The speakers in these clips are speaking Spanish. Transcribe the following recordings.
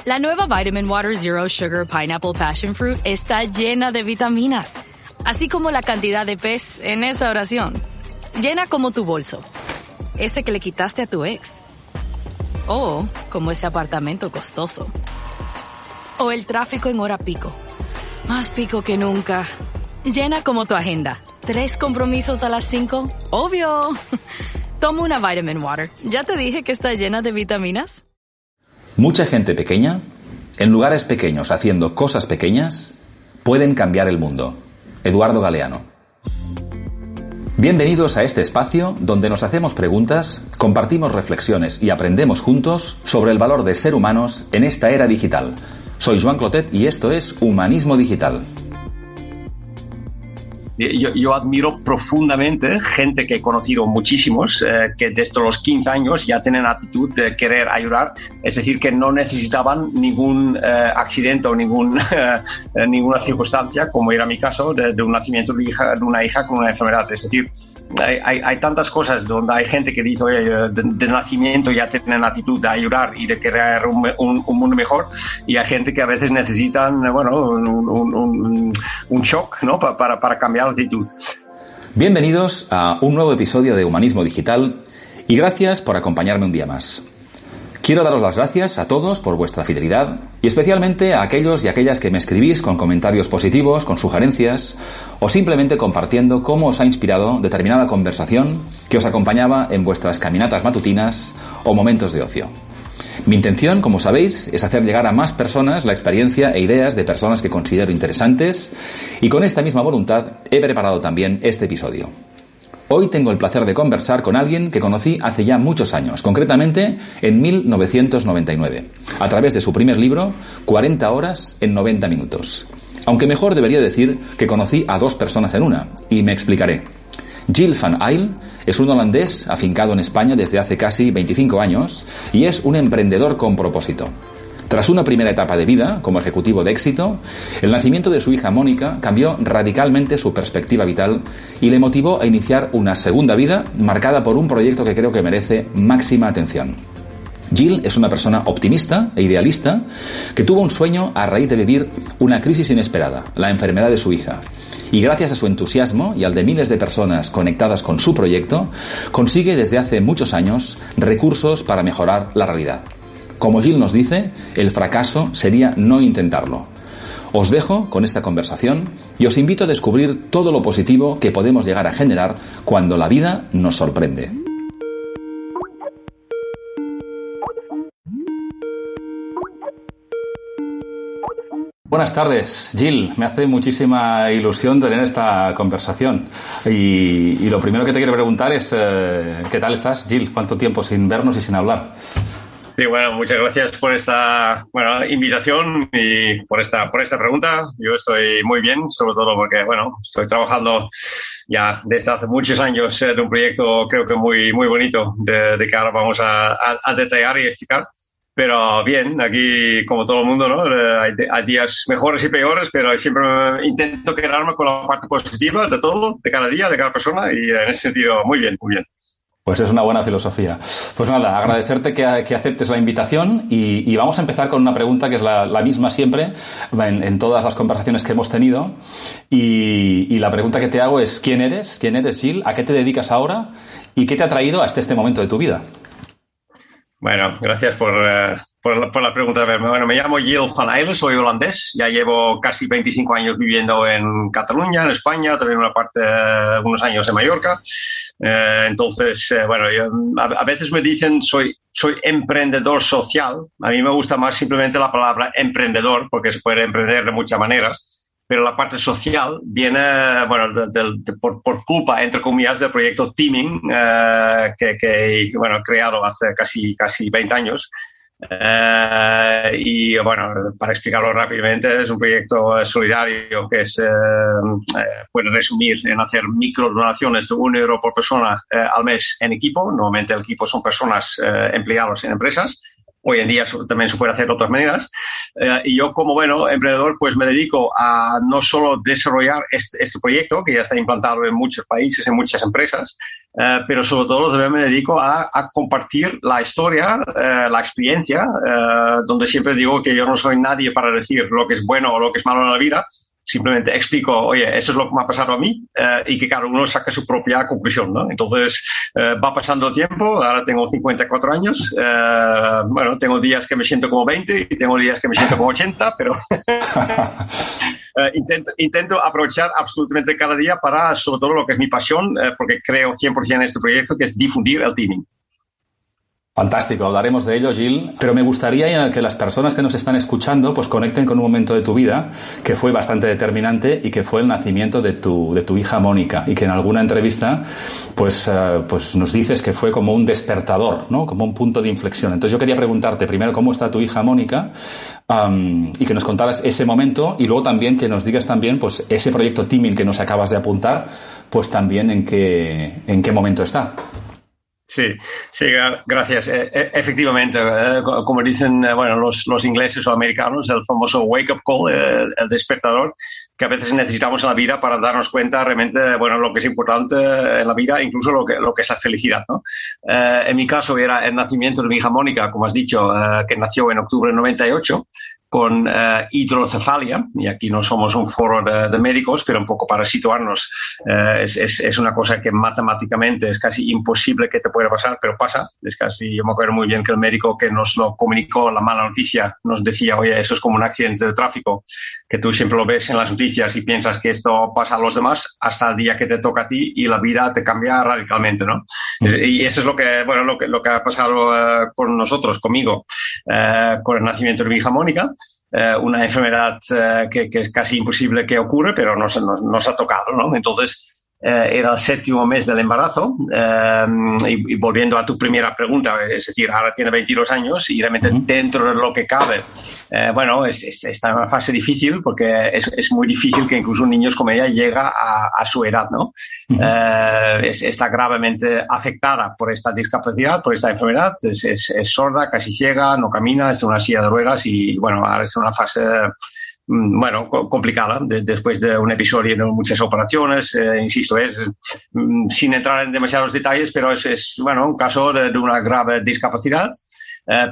La nueva Vitamin Water Zero Sugar Pineapple Passion Fruit está llena de vitaminas, así como la cantidad de pez en esa oración. Llena como tu bolso, ese que le quitaste a tu ex. O como ese apartamento costoso. O el tráfico en hora pico. Más pico que nunca. Llena como tu agenda. 3 compromisos a las 5. ¡Obvio! Toma una Vitamin Water. ¿Ya te dije que está llena de vitaminas? Mucha gente pequeña, en lugares pequeños haciendo cosas pequeñas, pueden cambiar el mundo. Eduardo Galeano. Bienvenidos a este espacio donde nos hacemos preguntas, compartimos reflexiones y aprendemos juntos sobre el valor de ser humanos en esta era digital. Soy Joan Clotet y esto es Humanismo Digital. Yo admiro profundamente gente que he conocido muchísimos, que desde los 15 años ya tienen actitud de querer ayudar, es decir, que no necesitaban ningún accidente o ninguna circunstancia, como era mi caso, de un nacimiento de una hija con una enfermedad. Es decir, hay tantas cosas donde hay gente que dice, oye, de nacimiento ya tienen actitud de ayudar y de crear un mundo mejor, y hay gente que a veces necesitan, bueno, un shock, ¿no? para cambiar la actitud. Bienvenidos a un nuevo episodio de Humanismo Digital y gracias por acompañarme un día más. Quiero daros las gracias a todos por vuestra fidelidad y especialmente a aquellos y aquellas que me escribís con comentarios positivos, con sugerencias o simplemente compartiendo cómo os ha inspirado determinada conversación que os acompañaba en vuestras caminatas matutinas o momentos de ocio. Mi intención, como sabéis, es hacer llegar a más personas la experiencia e ideas de personas que considero interesantes y con esta misma voluntad he preparado también este episodio. Hoy tengo el placer de conversar con alguien que conocí hace ya muchos años, concretamente en 1999, a través de su primer libro, 40 horas en 90 minutos. Aunque mejor debería decir que conocí a 2 personas en una, y me explicaré. Gilles Van Zyl es un holandés afincado en España desde hace casi 25 años y es un emprendedor con propósito. Tras una primera etapa de vida como ejecutivo de éxito, el nacimiento de su hija Mónica cambió radicalmente su perspectiva vital y le motivó a iniciar una segunda vida marcada por un proyecto que creo que merece máxima atención. Gilles es una persona optimista e idealista que tuvo un sueño a raíz de vivir una crisis inesperada, la enfermedad de su hija. Y gracias a su entusiasmo y al de miles de personas conectadas con su proyecto, consigue desde hace muchos años recursos para mejorar la realidad. Como Gilles nos dice, el fracaso sería no intentarlo. Os dejo con esta conversación y os invito a descubrir todo lo positivo que podemos llegar a generar cuando la vida nos sorprende. Buenas tardes, Gilles. Me hace muchísima ilusión tener esta conversación. Y lo primero que te quiero preguntar es, ¿qué tal estás, Gilles? ¿Cuánto tiempo sin vernos y sin hablar? Sí, bueno, muchas gracias por esta invitación y por esta pregunta. Yo estoy muy bien, sobre todo porque, estoy trabajando ya desde hace muchos años de un proyecto creo que muy, muy bonito de que ahora vamos a detallar y explicar. Pero bien, aquí como todo el mundo, ¿no? Hay días mejores y peores, pero siempre intento quedarme con la parte positiva de todo, de cada día, de cada persona, y en ese sentido, muy bien, muy bien. Pues es una buena filosofía. Pues nada, agradecerte que aceptes la invitación y vamos a empezar con una pregunta que es la misma siempre en todas las conversaciones que hemos tenido. Y la pregunta que te hago es, ¿quién eres? ¿Quién eres, Gilles? ¿A qué te dedicas ahora? ¿Y qué te ha traído hasta este momento de tu vida? Bueno, gracias por la pregunta. A ver, me llamo Gilles Van Zyl, soy holandés. Ya llevo casi 25 años viviendo en Cataluña, en España, también unos años en Mallorca. Entonces, yo, a veces me dicen soy emprendedor social. A mí me gusta más simplemente la palabra emprendedor, porque se puede emprender de muchas maneras. Pero la parte social viene, por culpa, entre comillas, del proyecto Teaming, que he creado hace casi 20 años. Para explicarlo rápidamente, es un proyecto solidario que puede resumir en hacer microdonaciones de €1 por persona al mes en equipo. Normalmente el equipo son personas empleados en empresas. Hoy en día también se puede hacer de otras maneras. Y yo como, emprendedor, pues me dedico a no solo desarrollar este proyecto, que ya está implantado en muchos países, en muchas empresas, pero sobre todo también me dedico a compartir la historia, la experiencia, donde siempre digo que yo no soy nadie para decir lo que es bueno o lo que es malo en la vida. Simplemente explico, oye, eso es lo que me ha pasado a mí, y que cada uno saque su propia conclusión, ¿no? Entonces, va pasando el tiempo, ahora tengo 54 años, tengo días que me siento como 20 y tengo días que me siento como 80, pero intento aprovechar absolutamente cada día para, sobre todo, lo que es mi pasión, porque creo 100% en este proyecto, que es difundir el teaming. Fantástico, hablaremos de ello, Gil, pero me gustaría que las personas que nos están escuchando pues conecten con un momento de tu vida que fue bastante determinante y que fue el nacimiento de tu hija Mónica, y que en alguna entrevista pues nos dices que fue como un despertador, ¿no? Como un punto de inflexión. Entonces yo quería preguntarte primero cómo está tu hija Mónica, y que nos contaras ese momento, y luego también que nos digas también pues ese proyecto Teaming que nos acabas de apuntar, pues también en qué momento está. Sí, gracias. Efectivamente, como dicen los ingleses o americanos, el famoso wake-up call, el despertador, que a veces necesitamos en la vida para darnos cuenta realmente, lo que es importante en la vida, incluso lo que es la felicidad, ¿no? En mi caso era el nacimiento de mi hija Mónica, como has dicho, que nació en octubre del 98. Con hidrocefalia, y aquí no somos un foro de médicos, pero un poco para situarnos, es una cosa que matemáticamente es casi imposible que te pueda pasar, pero pasa. Es casi, yo me acuerdo muy bien que el médico que nos lo comunicó, la mala noticia, nos decía, oye, eso es como un accidente de tráfico, que tú siempre lo ves en las noticias y piensas que esto pasa a los demás hasta el día que te toca a ti y la vida te cambia radicalmente, ¿no? Y eso es lo que ha pasado con nosotros, conmigo, con el nacimiento de mi hija Mónica. Una enfermedad que es casi imposible que ocurra, pero nos ha tocado, ¿no? Entonces, era el 7º mes del embarazo, y volviendo a tu primera pregunta, es decir, ahora tiene 22 años y realmente dentro de lo que cabe, está en una fase difícil, porque es muy difícil que incluso niños como ella llega a su edad, ¿no? Está gravemente afectada por esta discapacidad, por esta enfermedad, es sorda, casi ciega, no camina, está en una silla de ruedas y, ahora está en una fase complicada, después de un episodio de muchas operaciones, insisto, sin entrar en demasiados detalles, pero es un caso de una grave discapacidad.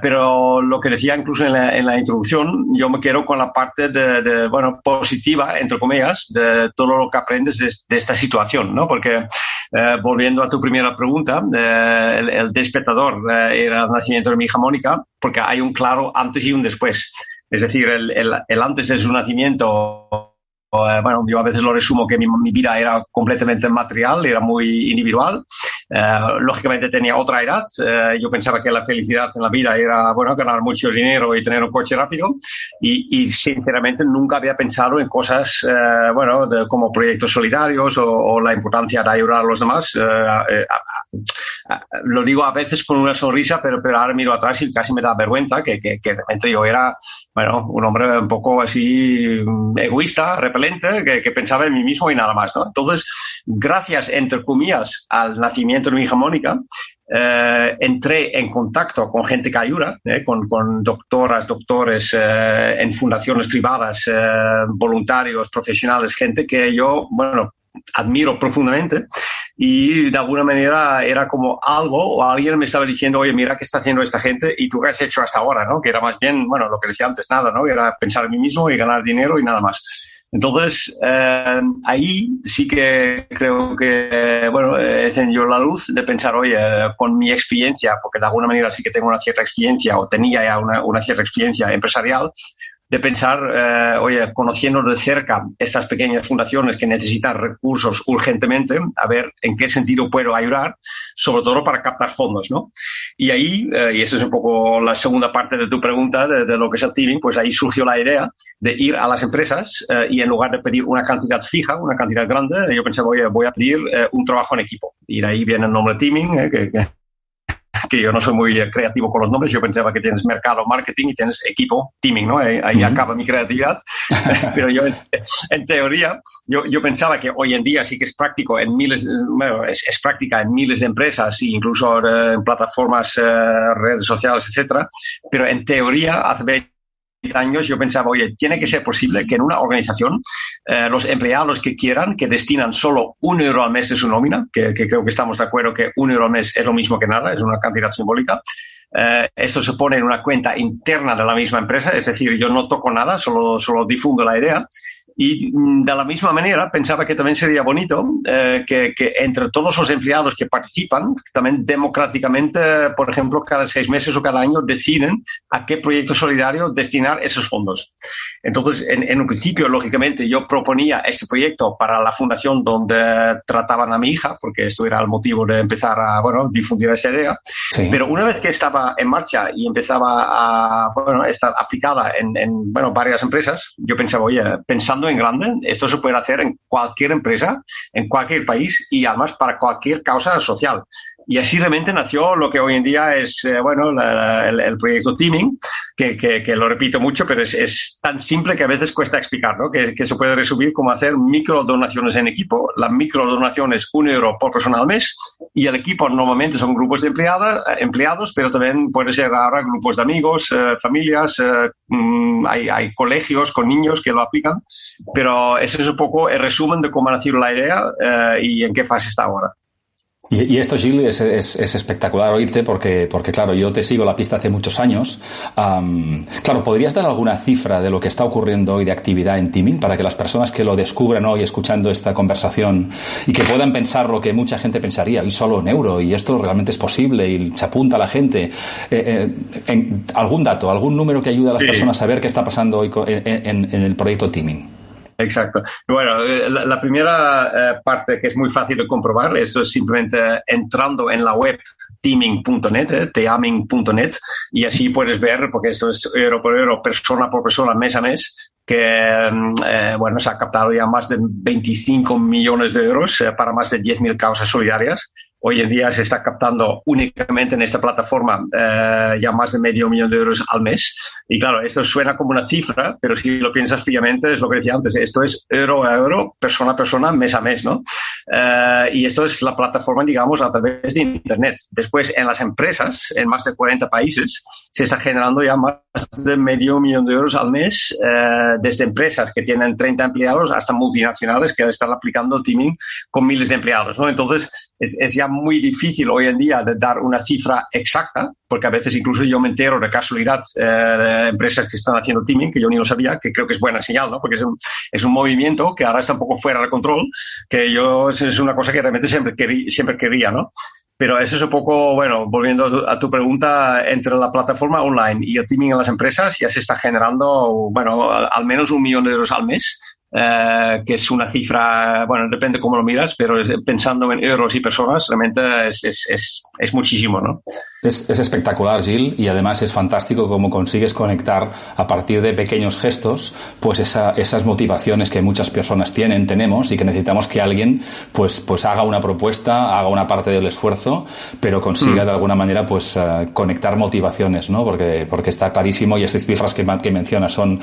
Pero lo que decía incluso en la introducción, yo me quedo con la parte positiva, entre comillas, de todo lo que aprendes de esta situación, ¿no? Porque, volviendo a tu primera pregunta, el despertador era el nacimiento de mi hija Mónica, porque hay un claro antes y un después. Es decir, el antes de su nacimiento, yo a veces lo resumo que mi vida era completamente material, era muy individual. Lógicamente tenía otra edad. Yo pensaba que la felicidad en la vida era, ganar mucho dinero y tener un coche rápido. Y sinceramente nunca había pensado en cosas, como proyectos solidarios o la importancia de ayudar a los demás. Lo digo a veces con una sonrisa, pero ahora miro atrás y casi me da vergüenza que realmente yo era, un hombre un poco así egoísta, repelente, que pensaba en mí mismo y nada más, ¿no? Entonces, gracias, entre comillas, al nacimiento de mi hija Mónica, entré en contacto con gente que ayuda, con doctores, en fundaciones privadas, voluntarios, profesionales, gente que yo, admiro profundamente. Y de alguna manera era como algo, o alguien me estaba diciendo, oye, mira qué está haciendo esta gente y tú qué has hecho hasta ahora, ¿no? Que era más bien, lo que decía antes, nada, ¿no? Era pensar en mí mismo y ganar dinero y nada más. Entonces, ahí sí que creo que, he encendido la luz de pensar, oye, con mi experiencia, porque de alguna manera sí que tengo una cierta experiencia, o tenía ya una cierta experiencia empresarial, de pensar, conociendo de cerca estas pequeñas fundaciones que necesitan recursos urgentemente, a ver en qué sentido puedo ayudar, sobre todo para captar fondos, ¿no? Y ahí, y esa es un poco la segunda parte de tu pregunta, de lo que es el teaming, pues ahí surgió la idea de ir a las empresas y en lugar de pedir una cantidad fija, una cantidad grande, yo pensaba, voy a pedir un trabajo en equipo. Y de ahí viene el nombre teaming, que yo no soy muy creativo con los nombres. Yo pensaba que tienes mercado, marketing y tienes equipo, teaming, ¿no? Ahí acaba mi creatividad. Pero yo, en teoría, yo pensaba que hoy en día sí que es práctico en miles, bueno, es práctica en miles de empresas e incluso en plataformas, redes sociales, etcétera. Pero en teoría, hace 20 años yo pensaba, oye, tiene que ser posible que en una organización los empleados que quieran, que destinan solo €1 al mes de su nómina, que creo que estamos de acuerdo que €1 al mes es lo mismo que nada, es una cantidad simbólica. Esto se pone en una cuenta interna de la misma empresa, es decir, yo no toco nada, solo difundo la idea. Y de la misma manera pensaba que también sería bonito que entre todos los empleados que participan, también democráticamente, por ejemplo, cada 6 meses o cada año deciden a qué proyecto solidario destinar esos fondos. Entonces, en un principio, lógicamente, yo proponía este proyecto para la fundación donde trataban a mi hija, porque esto era el motivo de empezar a, bueno, difundir esa idea. Sí. Pero una vez que estaba en marcha y empezaba a, bueno, estar aplicada en bueno, varias empresas, yo pensaba, oye, pensando en grande, esto se puede hacer en cualquier empresa, en cualquier país y además para cualquier causa social. Y así realmente nació lo que hoy en día es, bueno, el proyecto Teaming, que lo repito mucho, pero es tan simple que a veces cuesta explicar, ¿no? Que se puede resumir como hacer microdonaciones en equipo. La microdonación es €1 por persona al mes y el equipo normalmente son grupos de empleados, pero también puede ser ahora grupos de amigos, familias, hay colegios con niños que lo aplican, pero ese es un poco el resumen de cómo ha nacido la idea y en qué fase está ahora. Y esto, Gil, es espectacular oírte porque, claro, yo te sigo la pista hace muchos años. Claro, ¿podrías dar alguna cifra de lo que está ocurriendo hoy de actividad en Teaming para que las personas que lo descubran hoy escuchando esta conversación y que puedan pensar lo que mucha gente pensaría, y solo €1, y esto realmente es posible, y se apunta a la gente? ¿Algún dato, algún número que ayude a las personas a saber qué está pasando hoy en el proyecto Teaming? Exacto. Bueno, la primera parte que es muy fácil de comprobar, esto es simplemente entrando en la web teaming.net, teaming.net, y así puedes ver, porque esto es euro por euro, persona por persona, mes a mes, que bueno, se ha captado ya más de 25 millones de euros para más de 10.000 causas solidarias. Hoy en día se está captando únicamente en esta plataforma ya más de €500.000 al mes. Y claro, esto suena como una cifra, pero si lo piensas fríamente, es lo que decía antes, esto es euro a euro, persona a persona, mes a mes, ¿no? Y esto es la plataforma, digamos, a través de Internet. Después, en las empresas, en más de 40 países, se está generando ya más de €500.000 al mes, desde empresas que tienen 30 empleados hasta multinacionales que están aplicando Teaming con miles de empleados, ¿no? Entonces, es ya muy difícil hoy en día de dar una cifra exacta, porque a veces incluso yo me entero de casualidad de empresas que están haciendo Teaming, que yo ni lo sabía, que creo que es buena señal, ¿no? Porque es un movimiento que ahora está un poco fuera de control, que es una cosa que realmente siempre quería, ¿no? Pero eso es un poco, bueno, volviendo a tu pregunta, entre la plataforma online y el Teaming en las empresas ya se está generando, bueno, al menos €1.000.000 al mes. Que es una cifra, bueno, depende cómo lo miras, pero pensando en euros y personas, realmente es muchísimo, ¿no? Es espectacular, Gil, y además es fantástico cómo consigues conectar a partir de pequeños gestos, pues esas motivaciones que muchas personas tenemos y que necesitamos que alguien pues haga una propuesta, haga una parte del esfuerzo, pero consiga de alguna manera pues conectar motivaciones, ¿no? Porque está clarísimo, y estas cifras que mencionas son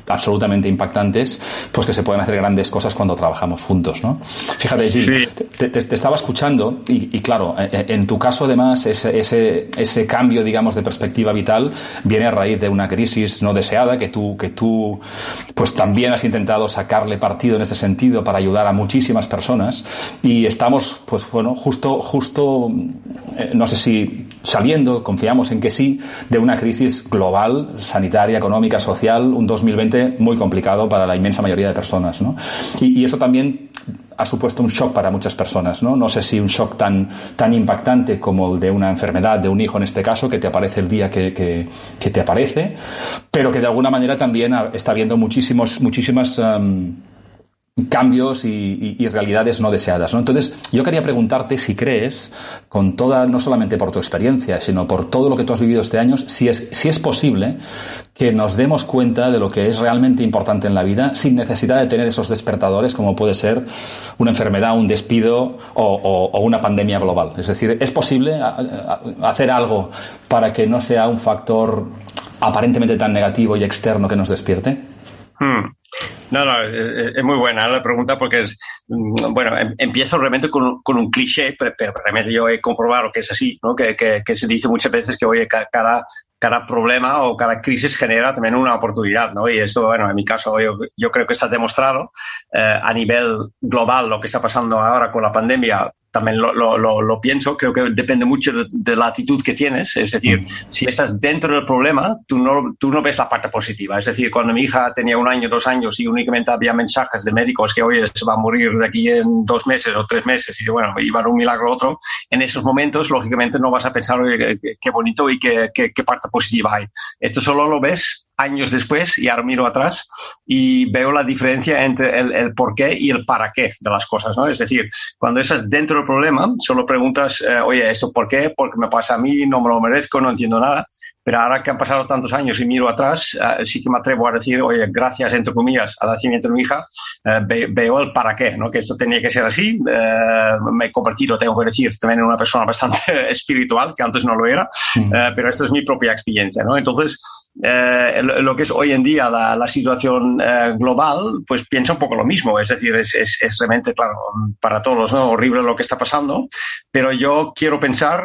absolutamente impactantes, pues que se pueden hacer grandes cosas cuando trabajamos juntos, ¿no? Fíjate, Gil, sí. Te estaba escuchando y claro, en tu caso además ese cambio, digamos, de perspectiva vital viene a raíz de una crisis no deseada que tú pues también has intentado sacarle partido en ese sentido para ayudar a muchísimas personas, y estamos pues bueno, justo no sé si saliendo, confiamos en que sí, de una crisis global, sanitaria, económica, social, un 2020 muy complicado para la inmensa mayoría de personas, ¿no? Y eso también ha supuesto un shock para muchas personas, ¿no? No sé si un shock tan impactante como el de una enfermedad, de un hijo en este caso, que te aparece el día que te aparece, pero que de alguna manera también está habiendo muchísimas cambios y realidades no deseadas, ¿no? Entonces, yo quería preguntarte si crees, con toda, no solamente por tu experiencia, sino por todo lo que tú has vivido este año, si es posible que nos demos cuenta de lo que es realmente importante en la vida sin necesidad de tener esos despertadores como puede ser una enfermedad, un despido o una pandemia global. Es decir, ¿es posible hacer algo para que no sea un factor aparentemente tan negativo y externo que nos despierte? No, es muy buena la pregunta porque bueno, empiezo realmente con un cliché, pero realmente yo he comprobado que es así, ¿no? Que se dice muchas veces que, oye, cada problema o cada crisis genera también una oportunidad, ¿no? Y eso, bueno, en mi caso yo creo que está demostrado a nivel global lo que está pasando ahora con la pandemia. También lo pienso, creo que depende mucho de la actitud que tienes. Es decir, si estás dentro del problema, tú no ves la parte positiva. Es decir, cuando mi hija tenía 1 año, 2 años y únicamente había mensajes de médicos que, oye, se va a morir de aquí en 2 meses o 3 meses y, bueno, iba a un milagro otro, en esos momentos, lógicamente, no vas a pensar, oye, qué bonito y qué parte positiva hay. Esto solo lo ves años después, y ahora miro atrás y veo la diferencia entre el por qué y el para qué de las cosas, ¿no? Es decir, cuando estás dentro del problema, solo preguntas, oye, ¿esto por qué? ¿Por qué me pasa a mí? No me lo merezco, no entiendo nada. Pero ahora que han pasado tantos años y miro atrás, sí que me atrevo a decir, oye, gracias, entre comillas, al nacimiento de mi hija, veo el para qué, ¿no? Que esto tenía que ser así. Me he convertido, tengo que decir, también en una persona bastante espiritual, que antes no lo era, pero esto es mi propia experiencia, ¿no? Entonces, lo que es hoy en día la situación global, pues piensa un poco lo mismo. Es decir, es realmente, claro, para todos, ¿no? Horrible lo que está pasando, pero yo quiero pensar,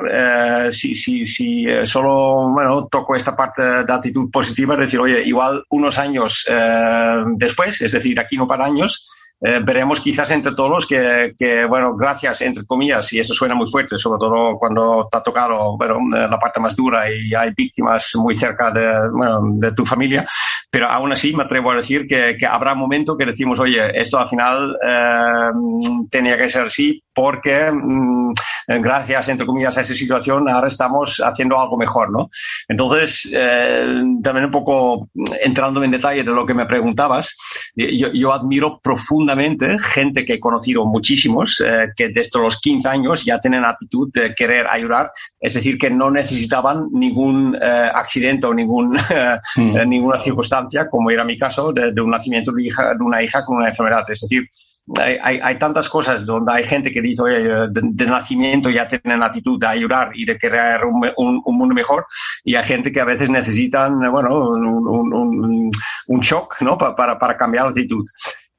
si solo, bueno, toco esta parte de actitud positiva, es decir, oye, igual unos años después, es decir, aquí no para años, veremos quizás entre todos que, bueno, gracias, entre comillas, y eso suena muy fuerte, sobre todo cuando te ha tocado, bueno, la parte más dura y hay víctimas muy cerca de tu familia, pero aún así me atrevo a decir que habrá un momento que decimos, oye, esto al final tenía que ser así porque gracias, entre comillas, a esa situación ahora estamos haciendo algo mejor, ¿no? Entonces, también un poco entrando en detalle de lo que me preguntabas, yo admiro profundamente gente que he conocido muchísimos, que desde los 15 años ya tienen actitud de querer ayudar, es decir, que no necesitaban ningún accidente o ninguna circunstancia, como era mi caso, de un nacimiento de una hija con una enfermedad. Es decir, hay tantas cosas donde hay gente que dice, oye, de nacimiento ya tienen actitud de ayudar y de crear un mundo mejor, y hay gente que a veces necesitan, bueno, un shock, ¿no? Para cambiar la actitud.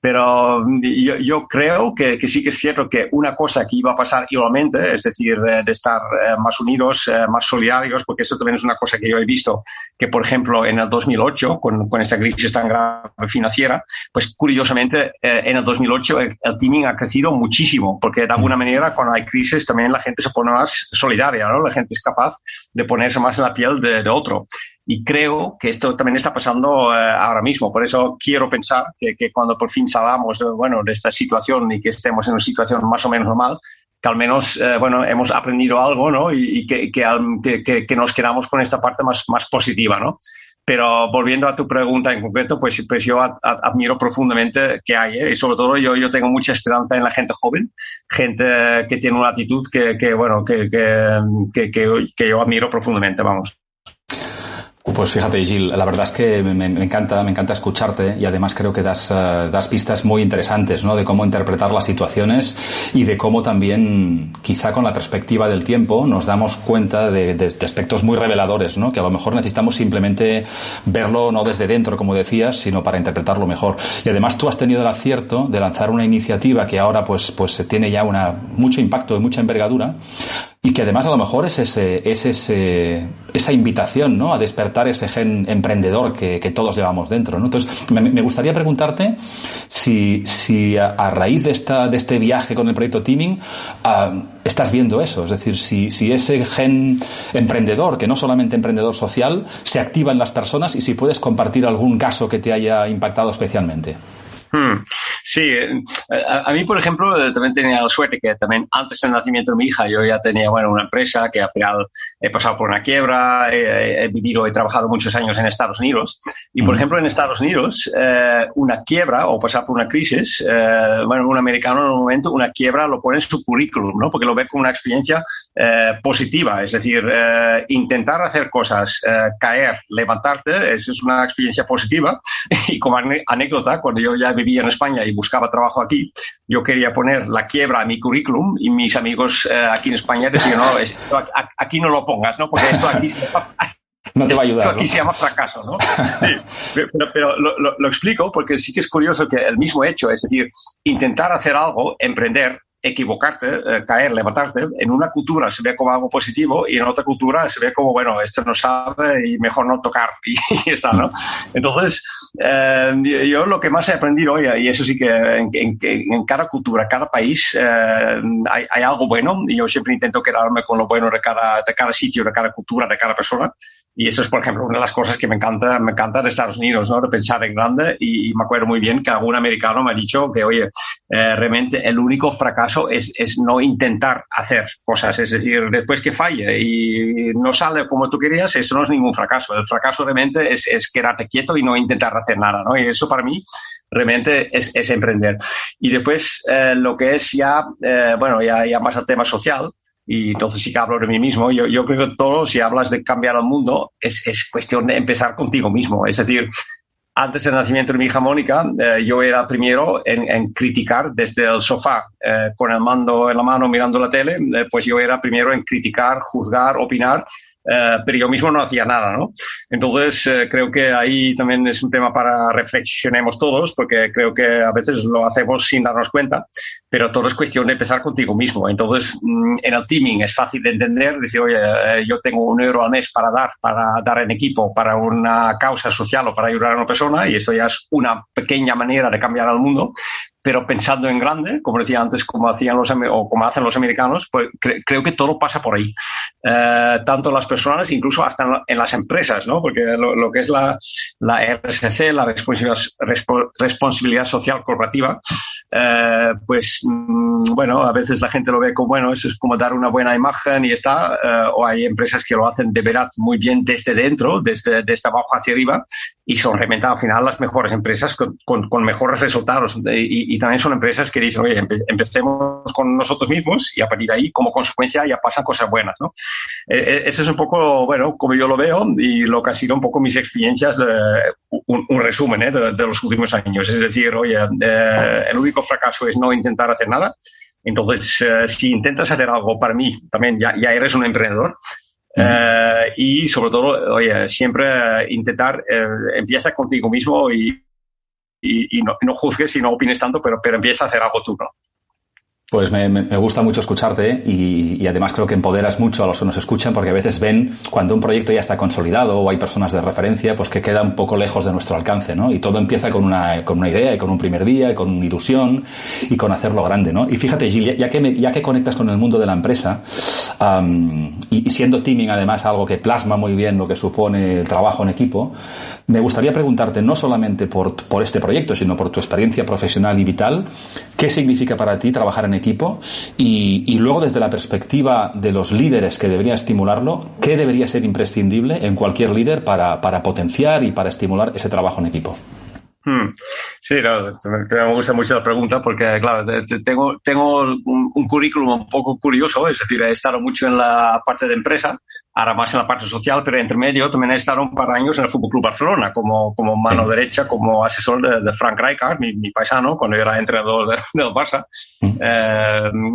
Pero yo creo que sí que es cierto que una cosa que iba a pasar igualmente, es decir, de estar más unidos, más solidarios, porque eso también es una cosa que yo he visto, que por ejemplo en el 2008, con esta crisis tan grave financiera, pues curiosamente en el 2008 el teaming ha crecido muchísimo, porque de alguna manera cuando hay crisis también la gente se pone más solidaria, ¿no? La gente es capaz de ponerse más en la piel de otro. Y creo que esto también está pasando ahora mismo. Por eso quiero pensar que cuando por fin salgamos de esta situación y que estemos en una situación más o menos normal, que al menos hemos aprendido algo, ¿no? Y que nos quedamos con esta parte más positiva, ¿no? Pero volviendo a tu pregunta en concreto, pues yo admiro profundamente que hay, y sobre todo yo tengo mucha esperanza en la gente joven, gente que tiene una actitud que yo admiro profundamente, vamos. Pues fíjate, Gil, la verdad es que me encanta escucharte, y además creo que das pistas muy interesantes, ¿no? De cómo interpretar las situaciones y de cómo también, quizá con la perspectiva del tiempo, nos damos cuenta de aspectos muy reveladores, ¿no? Que a lo mejor necesitamos simplemente verlo no desde dentro, como decías, sino para interpretarlo mejor. Y además tú has tenido el acierto de lanzar una iniciativa que ahora pues tiene ya mucho impacto y mucha envergadura, y que además a lo mejor es esa invitación, ¿no? A despertar ese gen emprendedor que todos llevamos dentro, ¿no? Entonces, me gustaría preguntarte si a raíz de este viaje con el proyecto Teaming estás viendo eso, es decir, si ese gen emprendedor, que no solamente emprendedor social, se activa en las personas, y si puedes compartir algún caso que te haya impactado especialmente. Sí, a mí, por ejemplo, también tenía la suerte que también antes del nacimiento de mi hija yo ya tenía, bueno, una empresa que al final he pasado por una quiebra, he vivido, he trabajado muchos años en Estados Unidos. Y, por ejemplo, en Estados Unidos, una quiebra o pasar por una crisis, bueno, un americano en un momento, una quiebra lo pone en su currículum, ¿no? Porque lo ve como una experiencia positiva. Es decir, intentar hacer cosas, caer, levantarte, eso es una experiencia positiva. Y como anécdota, cuando yo ya vivía en España y buscaba trabajo aquí, yo quería poner la quiebra a mi currículum y mis amigos aquí en España decían, no, esto aquí no lo pongas, ¿no? Porque esto aquí no te va a ayudar, esto aquí, ¿no? Se llama fracaso, ¿no? Sí, pero lo explico porque sí que es curioso que el mismo hecho, es decir, intentar hacer algo, emprender, equivocarte, caer, levantarte, en una cultura se ve como algo positivo y en otra cultura se ve como, bueno, esto no sabe y mejor no tocar y está, ¿no? Entonces, yo lo que más he aprendido, y eso sí que en cada cultura, cada país hay algo bueno y yo siempre intento quedarme con lo bueno de cada sitio, de cada cultura, de cada persona. Y eso es, por ejemplo, una de las cosas que me encanta de Estados Unidos, ¿no? De pensar en grande. Y me acuerdo muy bien que algún americano me ha dicho que, oye, realmente el único fracaso es no intentar hacer cosas. Es decir, después que falle y no sale como tú querías, eso no es ningún fracaso. El fracaso realmente es quedarte quieto y no intentar hacer nada, ¿no? Y eso para mí realmente es emprender. Y después, lo que es ya, bueno, ya más al tema social. Y entonces sí que hablo de mí mismo. Yo creo que todo, si hablas de cambiar el mundo, es cuestión de empezar contigo mismo. Es decir, antes del nacimiento de mi hija Mónica, yo era primero en criticar desde el sofá, con el mando en la mano mirando la tele, pues yo era primero en criticar, juzgar, opinar, pero yo mismo no hacía nada, ¿no? Entonces, creo que ahí también es un tema para reflexionemos todos, porque creo que a veces lo hacemos sin darnos cuenta, pero todo es cuestión de empezar contigo mismo. Entonces, en el teaming es fácil de entender, decir, oye, yo tengo €1 al mes para dar en equipo, para una causa social o para ayudar a una persona, y esto ya es una pequeña manera de cambiar al mundo. Pero pensando en grande, como decía antes, como hacen los americanos, pues creo que todo pasa por ahí. Tanto las personas, incluso hasta en las empresas, ¿no? Porque lo que es la RSC, la responsabilidad social corporativa, pues, bueno, a veces la gente lo ve como, bueno, eso es como dar una buena imagen y está, o hay empresas que lo hacen de verdad muy bien desde dentro, desde abajo hacia arriba, y son realmente al final las mejores empresas con mejores resultados. Y también son empresas que dicen, oye, empecemos con nosotros mismos y a partir de ahí, como consecuencia, ya pasan cosas buenas, ¿no? Ese es un poco, bueno, como yo lo veo y lo que ha sido un poco mis experiencias, un resumen de los últimos años. Es decir, oye, el único fracaso es no intentar hacer nada. Entonces, si intentas hacer algo, para mí también ya eres un emprendedor. Y sobre todo, oye, siempre intentar, empieza contigo mismo y no juzgues y no opines tanto, pero empieza a hacer algo tú, ¿no? Pues me gusta mucho escucharte y además creo que empoderas mucho a los que nos escuchan, porque a veces ven cuando un proyecto ya está consolidado o hay personas de referencia, pues que queda un poco lejos de nuestro alcance, ¿no? Y todo empieza con una idea y con un primer día y con una ilusión y con hacerlo grande, ¿no? Y fíjate, Gil, ya que conectas con el mundo de la empresa, y siendo teaming además algo que plasma muy bien lo que supone el trabajo en equipo, me gustaría preguntarte no solamente por este proyecto, sino por tu experiencia profesional y vital, ¿qué significa para ti trabajar en equipo? Y luego, desde la perspectiva de los líderes que deberían estimularlo, ¿qué debería ser imprescindible en cualquier líder para potenciar y para estimular ese trabajo en equipo? Sí, no, me gusta mucho la pregunta porque, claro, tengo un currículum un poco curioso, es decir, he estado mucho en la parte de empresa, ahora más en la parte social, pero entre medio también he estado un par de años en el Fútbol Club Barcelona como mano derecha, como asesor de Frank Rijkaard, mi paisano, cuando era entrenador del Barça.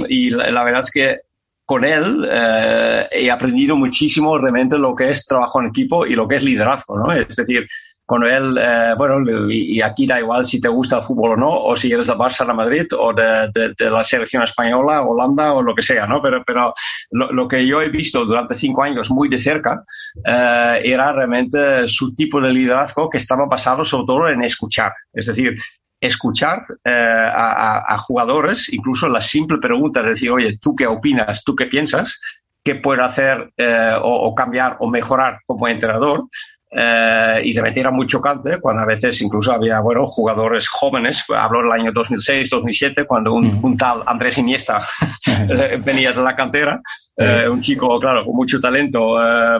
Y la verdad es que con él he aprendido muchísimo realmente lo que es trabajo en equipo y lo que es liderazgo, ¿no? Es decir, con él, bueno, y aquí da igual si te gusta el fútbol o no, o si eres del Barça de Madrid o de la selección española, Holanda o lo que sea, ¿no? Pero lo que yo he visto durante 5 años muy de cerca era realmente su tipo de liderazgo que estaba basado sobre todo en escuchar. Es decir, escuchar a jugadores, incluso la simple pregunta de decir, oye, ¿tú qué opinas? ¿Tú qué piensas? ¿Qué puedo hacer o cambiar o mejorar como entrenador? y realmente era muy chocante cuando a veces incluso había, bueno, jugadores jóvenes, hablo del año 2006, 2007, cuando un tal Andrés Iniesta venía de la cantera, un chico, claro, con mucho talento,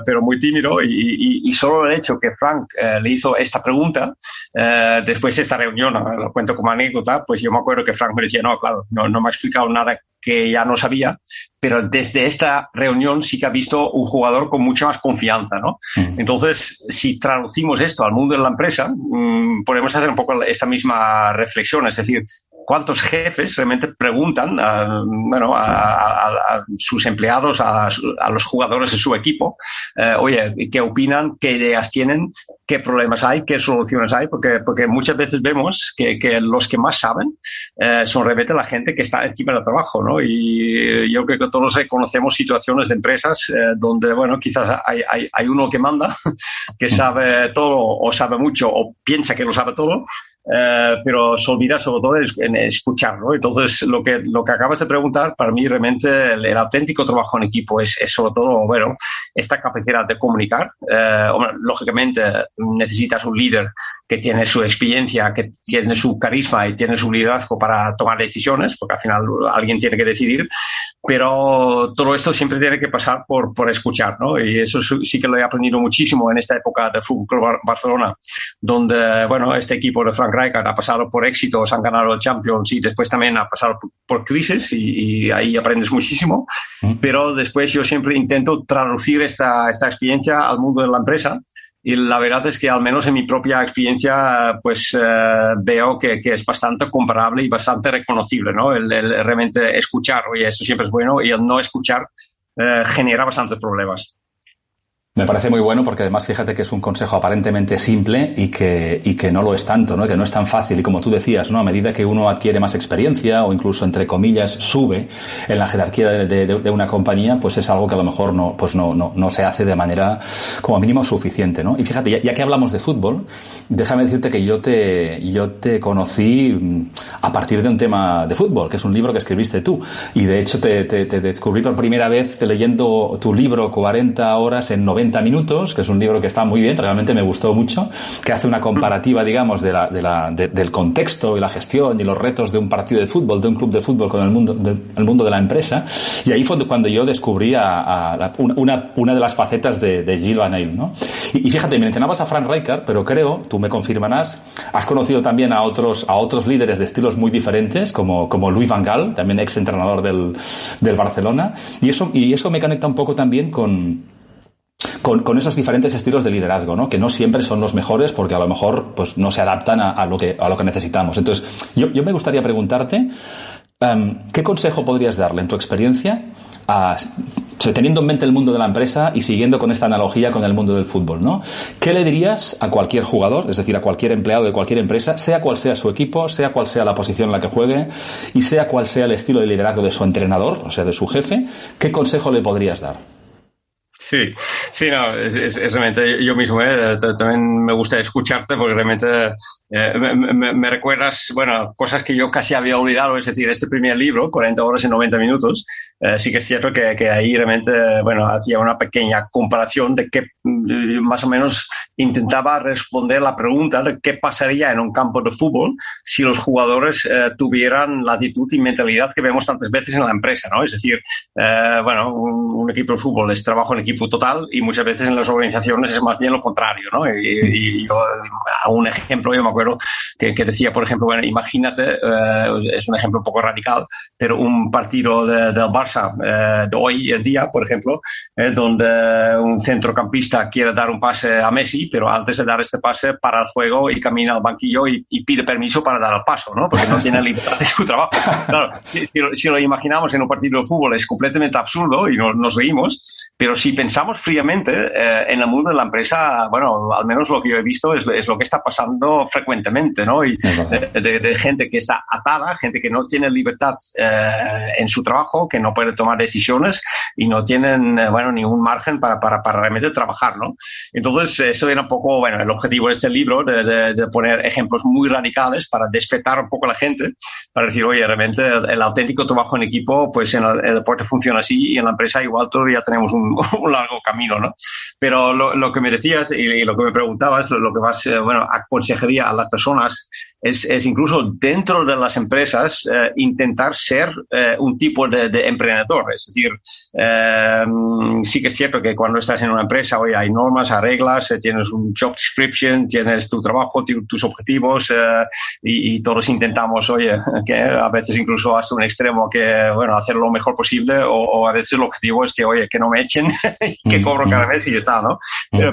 pero muy tímido, y solo el hecho que Frank le hizo esta pregunta, después de esta reunión, lo cuento como anécdota, pues yo me acuerdo que Frank me decía, no, claro, no me ha explicado nada que ya no sabía, pero desde esta reunión sí que ha visto un jugador con mucha más confianza, ¿no? Entonces, si traducimos esto al mundo de la empresa, podemos hacer un poco esta misma reflexión, es decir, ¿cuántos jefes realmente preguntan a sus empleados, a los jugadores de su equipo, oye, qué opinan, qué ideas tienen, qué problemas hay, qué soluciones hay? Porque muchas veces vemos que los que más saben son realmente la gente que está encima del trabajo, ¿no? Y yo creo que todos conocemos situaciones de empresas donde, bueno, quizás hay uno que manda, que sabe todo o sabe mucho o piensa que lo sabe todo, pero se olvida sobre todo en escuchar, ¿no? Entonces, lo que acabas de preguntar, para mí realmente el auténtico trabajo en equipo es sobre todo, bueno, esta capacidad de comunicar. Lógicamente, necesitas un líder que tiene su experiencia, que tiene su carisma y tiene su liderazgo para tomar decisiones, porque al final alguien tiene que decidir, pero todo esto siempre tiene que pasar por escuchar, ¿no? Y eso sí que lo he aprendido muchísimo en esta época de Fútbol Club Barcelona, donde, bueno, este equipo de Frank Rijkaard ha pasado por éxitos, han ganado el Champions y después también ha pasado por crisis y ahí aprendes muchísimo, pero después yo siempre intento traducir esta experiencia al mundo de la empresa. Y la verdad es que al menos en mi propia experiencia pues veo que es bastante comparable y bastante reconocible, ¿no? El realmente escuchar, oye, esto siempre es bueno, y el no escuchar genera bastantes problemas. Me parece muy bueno porque además fíjate que es un consejo aparentemente simple y que no lo es tanto, ¿no? Que no es tan fácil, y como tú decías, ¿no? A medida que uno adquiere más experiencia o incluso entre comillas sube en la jerarquía de una compañía, pues es algo que a lo mejor no se hace de manera como mínimo suficiente, ¿no? Y fíjate, ya que hablamos de fútbol, déjame decirte que yo te conocí a partir de un tema de fútbol, que es un libro que escribiste tú, y de hecho te descubrí por primera vez leyendo tu libro 40 horas en 90 minutos, que es un libro que está muy bien, realmente me gustó mucho, que hace una comparativa, digamos, del contexto y la gestión y los retos de un partido de fútbol, de un club de fútbol con el mundo de la empresa, y ahí fue cuando yo descubrí una de las facetas de Gilles Van Eyl, ¿no? Y fíjate, mencionabas a Frank Rijkaard, pero creo, tú me confirmarás, has conocido también a otros líderes de estilos muy diferentes, como Louis van Gaal, también ex entrenador del Barcelona, y eso me conecta un poco también con esos diferentes estilos de liderazgo, ¿no? Que no siempre son los mejores porque a lo mejor pues no se adaptan a lo que necesitamos. Entonces, yo me gustaría preguntarte ¿qué consejo podrías darle en tu experiencia teniendo en mente el mundo de la empresa y siguiendo con esta analogía con el mundo del fútbol, ¿no? ¿Qué le dirías a cualquier jugador, es decir, a cualquier empleado de cualquier empresa, sea cual sea su equipo, sea cual sea la posición en la que juegue y sea cual sea el estilo de liderazgo de su entrenador, o sea, de su jefe? ¿Qué consejo le podrías dar? Sí, no, es realmente yo mismo, también me gusta escucharte porque realmente me recuerdas, bueno, cosas que yo casi había olvidado, es decir, este primer libro, 40 horas en 90 minutos, sí que es cierto que ahí realmente, bueno, hacía una pequeña comparación de que más o menos intentaba responder la pregunta de qué pasaría en un campo de fútbol si los jugadores tuvieran la actitud y mentalidad que vemos tantas veces en la empresa, ¿no? Es decir, bueno, un equipo de fútbol es trabajo en equipo total y muchas veces en las organizaciones es más bien lo contrario, ¿no? Y yo, a un ejemplo, yo me acuerdo que decía, por ejemplo, bueno, imagínate, es un ejemplo un poco radical, pero un partido del Barça de hoy en día, por ejemplo, donde un centrocampista quiere dar un pase a Messi, pero antes de dar este pase para el juego y camina al banquillo y pide permiso para dar el paso, ¿no? Porque no tiene libertad de su trabajo. Claro, si lo imaginamos en un partido de fútbol es completamente absurdo y nos reímos, pero si pensamos fríamente en el mundo de la empresa, bueno, al menos lo que yo he visto es lo que está pasando frecuentemente, ¿no? Y de gente que está atada, gente que no tiene libertad en su trabajo, que no puede tomar decisiones y no tienen, bueno, ningún margen para realmente trabajar, ¿no? Entonces, eso era un poco, bueno, el objetivo de este libro, de poner ejemplos muy radicales para despertar un poco a la gente, para decir, oye, realmente el auténtico trabajo en equipo, pues en el deporte funciona así y en la empresa igual todavía tenemos un largo camino, ¿no? Pero lo que me decías y lo que me preguntabas, lo que más, aconsejaría a las personas es incluso dentro de las empresas intentar ser un tipo de emprendedor. Es decir, sí que es cierto que cuando estás en una empresa, oye, hay normas, hay reglas, tienes un job description, tienes tu trabajo, tus objetivos, y todos intentamos, oye, que a veces incluso hasta un extremo que, bueno, hacer lo mejor posible, o a veces el objetivo es que, oye, que no me echen y que cobro cada mes y ya está, ¿no?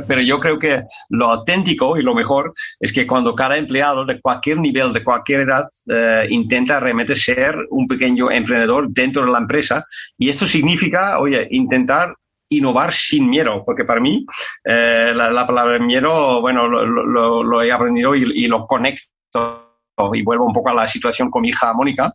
Pero yo creo que lo auténtico y lo mejor es que cuando cada empleado de cualquier nivel, de cualquier edad, intenta realmente ser un pequeño emprendedor dentro de la empresa, y esto significa, oye, intentar innovar sin miedo, porque para mí la palabra miedo, bueno, lo he aprendido y lo conecto. Y vuelvo un poco a la situación con mi hija Mónica,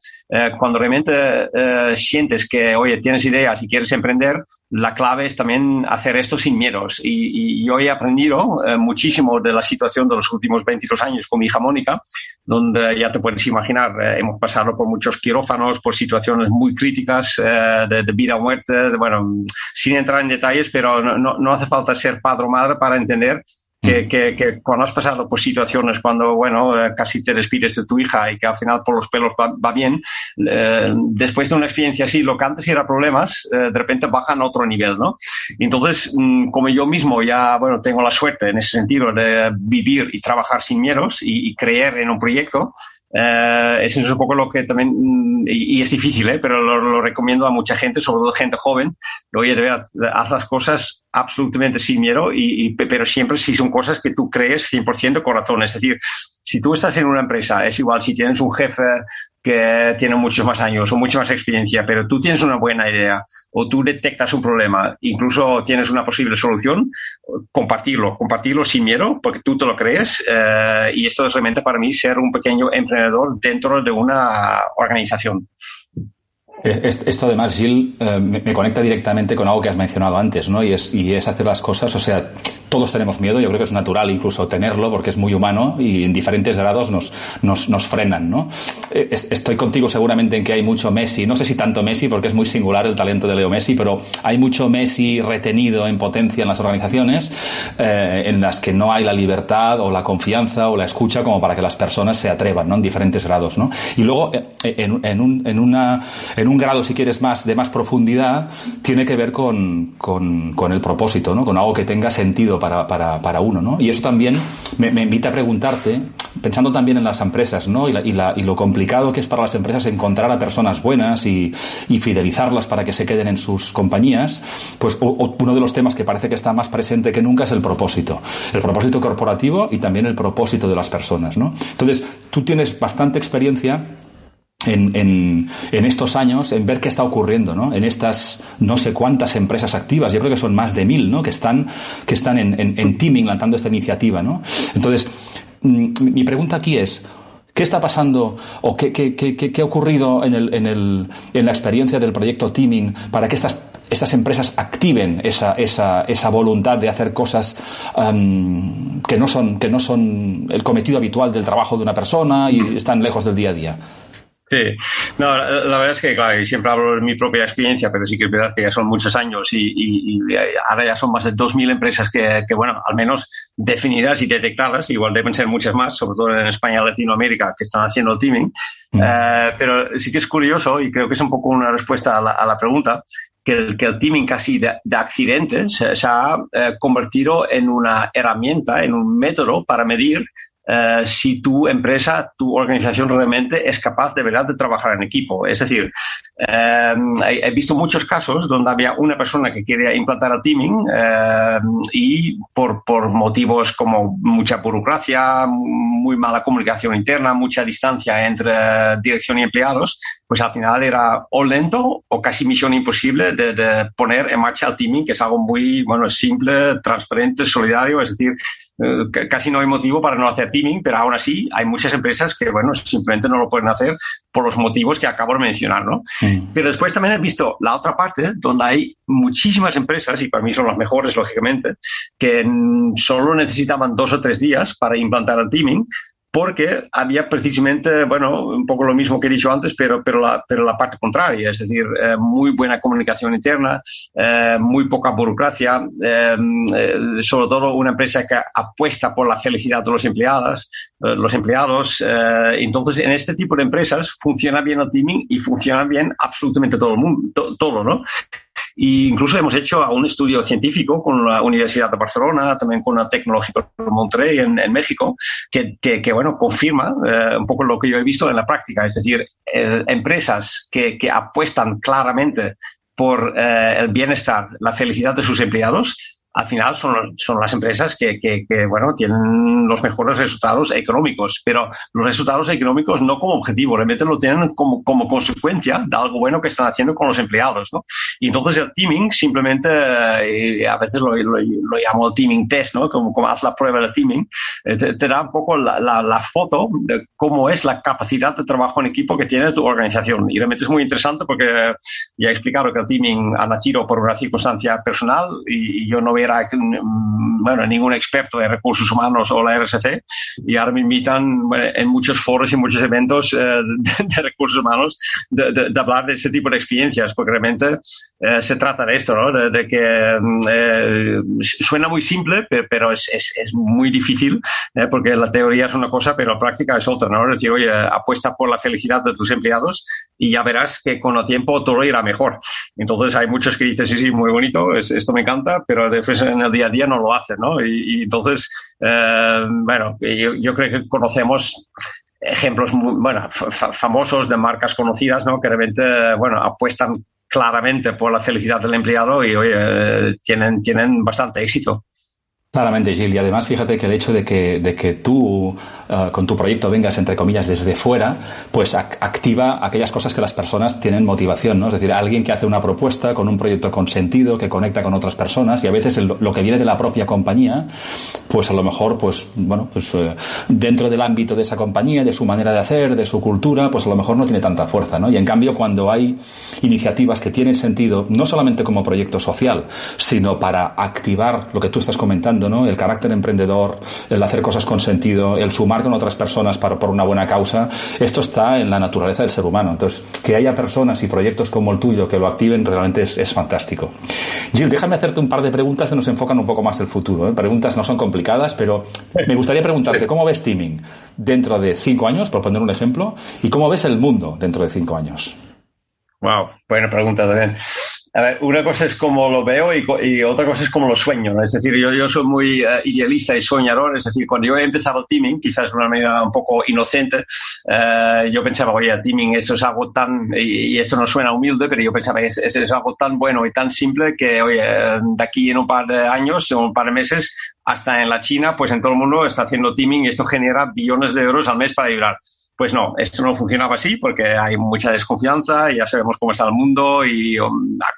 cuando realmente sientes que, oye, tienes ideas y quieres emprender, la clave es también hacer esto sin miedos. Y yo he aprendido muchísimo de la situación de los últimos 22 años con mi hija Mónica, donde ya te puedes imaginar, hemos pasado por muchos quirófanos, por situaciones muy críticas de vida o muerte, bueno, sin entrar en detalles, pero no hace falta ser padre o madre para entender que cuando has pasado por situaciones cuando, bueno, casi te despides de tu hija y que al final por los pelos va bien, después de una experiencia así, lo que antes era problemas, de repente bajan a otro nivel, ¿no? Entonces, como yo mismo ya, bueno, tengo la suerte en ese sentido de vivir y trabajar sin miedos y creer en un proyecto, eso es un poco lo que también, y es difícil, pero lo recomiendo a mucha gente, sobre todo gente joven. Oye, de verdad, haz las cosas absolutamente sin miedo, pero siempre si son cosas que tú crees 100% de corazón. Es decir, si tú estás en una empresa, es igual si tienes un jefe que tiene muchos más años o mucha más experiencia, pero tú tienes una buena idea o tú detectas un problema, incluso tienes una posible solución, compartirlo sin miedo, porque tú te lo crees, y esto es realmente para mí ser un pequeño emprendedor dentro de una organización. Esto además, Gil, me conecta directamente con algo que has mencionado antes, ¿no? Y es hacer las cosas, o sea, todos tenemos miedo, yo creo que es natural incluso tenerlo porque es muy humano y en diferentes grados nos frenan, ¿no? Estoy contigo seguramente en que hay mucho Messi, no sé si tanto Messi porque es muy singular el talento de Leo Messi, pero hay mucho Messi retenido en potencia en las organizaciones en las que no hay la libertad o la confianza o la escucha como para que las personas se atrevan, ¿no? En diferentes grados, ¿no? Y luego en un grado, si quieres, de más profundidad, tiene que ver con el propósito, ¿no? Con algo que tenga sentido para uno, ¿no? Y eso también me invita a preguntarte, pensando también en las empresas, ¿no? Y lo complicado que es para las empresas encontrar a personas buenas y fidelizarlas para que se queden en sus compañías, pues uno de los temas que parece que está más presente que nunca es el propósito corporativo y también el propósito de las personas, ¿no? Entonces, tú tienes bastante experiencia en estos años en ver qué está ocurriendo, ¿no? En estas no sé cuántas empresas activas, yo creo que son más de 1000, ¿no? Que están en teaming lanzando esta iniciativa, ¿no? Entonces, mi pregunta aquí es, ¿qué está pasando o qué ha ocurrido en la experiencia del proyecto Teaming para que estas empresas activen esa voluntad de hacer cosas que no son el cometido habitual del trabajo de una persona y están lejos del día a día? Sí, no, la verdad es que, claro, y siempre hablo de mi propia experiencia, pero sí que es verdad que ya son muchos años y ahora ya son más de 2000 empresas que, bueno, al menos definirlas y detectarlas, igual deben ser muchas más, sobre todo en España y Latinoamérica, que están haciendo teaming. Pero sí que es curioso, y creo que es un poco una respuesta a la pregunta, que el teaming casi de accidente se ha convertido en una herramienta, en un método para medir si tu empresa, tu organización realmente es capaz de verdad de trabajar en equipo. Es decir, he visto muchos casos donde había una persona que quería implantar el teaming y por motivos como mucha burocracia, muy mala comunicación interna, mucha distancia entre dirección y empleados, pues al final era o lento o casi misión imposible de poner en marcha el teaming, que es algo muy, bueno, simple, transparente, solidario. Es decir, casi no hay motivo para no hacer teaming, pero aún así hay muchas empresas que, bueno, simplemente no lo pueden hacer por los motivos que acabo de mencionar, ¿no? Pero después también he visto la otra parte, donde hay muchísimas empresas, y para mí son las mejores, lógicamente, que solo necesitaban 2 o 3 días para implantar el teaming, porque había precisamente, bueno, un poco lo mismo que he dicho antes, pero la parte contraria, es decir, muy buena comunicación interna, muy poca burocracia, sobre todo una empresa que apuesta por la felicidad de los empleados. Entonces, en este tipo de empresas funciona bien el teaming y funciona bien absolutamente todo el mundo, todo, ¿no? Y incluso hemos hecho un estudio científico con la Universidad de Barcelona, también con el Tecnológico de Monterrey en México, que bueno, confirma un poco lo que yo he visto en la práctica. Es decir, empresas que apuestan claramente por el bienestar, la felicidad de sus empleados, al final son las empresas que bueno, tienen los mejores resultados económicos, pero los resultados económicos no como objetivo, realmente lo tienen como consecuencia de algo bueno que están haciendo con los empleados, ¿no? Y entonces el teaming simplemente, a veces lo llamo el teaming test, ¿no? Como haz la prueba del teaming, te da un poco la foto de cómo es la capacidad de trabajo en equipo que tiene tu organización. Y realmente es muy interesante porque ya he explicado que el teaming ha nacido por una circunstancia personal y yo no era, bueno, ningún experto de recursos humanos o la RSC, y ahora me invitan en muchos foros y muchos eventos de recursos humanos de hablar de ese tipo de experiencias, porque realmente se trata de esto, ¿no? De que suena muy simple, pero es muy difícil, porque la teoría es una cosa, pero la práctica es otra, ¿no? Es decir, oye, apuesta por la felicidad de tus empleados y ya verás que con el tiempo todo irá mejor. Entonces hay muchos que dicen, sí, muy bonito, esto me encanta, pero después en el día a día no lo hacen, ¿no? Y entonces, bueno, yo creo que conocemos ejemplos muy, bueno, famosos de marcas conocidas, ¿no? Que realmente, bueno, apuestan claramente por la felicidad del empleado y, oye, tienen bastante éxito. Claramente, Gil, y además fíjate que el hecho de que tú con tu proyecto vengas, entre comillas, desde fuera, pues activa aquellas cosas que las personas tienen motivación, ¿no? Es decir, alguien que hace una propuesta con un proyecto con sentido, que conecta con otras personas, y a veces lo que viene de la propia compañía, pues a lo mejor, pues bueno, pues dentro del ámbito de esa compañía, de su manera de hacer, de su cultura, pues a lo mejor no tiene tanta fuerza, ¿no? Y en cambio, cuando hay iniciativas que tienen sentido, no solamente como proyecto social, sino para activar lo que tú estás comentando, ¿no? El carácter emprendedor, el hacer cosas con sentido, el sumar con otras personas por una buena causa, esto está en la naturaleza del ser humano. Entonces, que haya personas y proyectos como el tuyo que lo activen realmente es fantástico. Gil, déjame hacerte un par de preguntas que nos enfocan un poco más el futuro, ¿eh? Preguntas no son complicadas, pero me gustaría preguntarte, ¿cómo ves teaming dentro de 5 años, por poner un ejemplo, y cómo ves el mundo dentro de 5 años? Wow, buena pregunta también. A ver, una cosa es como lo veo y otra cosa es como lo sueño, ¿no? Es decir, yo soy muy idealista y soñador. Es decir, cuando yo he empezado el teaming, quizás de una manera un poco inocente, yo pensaba, oye, el teaming, esto es algo tan, y esto no suena humilde, pero yo pensaba, es algo tan bueno y tan simple que, oye, de aquí en un par de años o un par de meses, hasta en la China, pues en todo el mundo está haciendo teaming y esto genera billones de euros al mes para ayudar. Pues no, esto no funcionaba así porque hay mucha desconfianza y ya sabemos cómo está el mundo y ha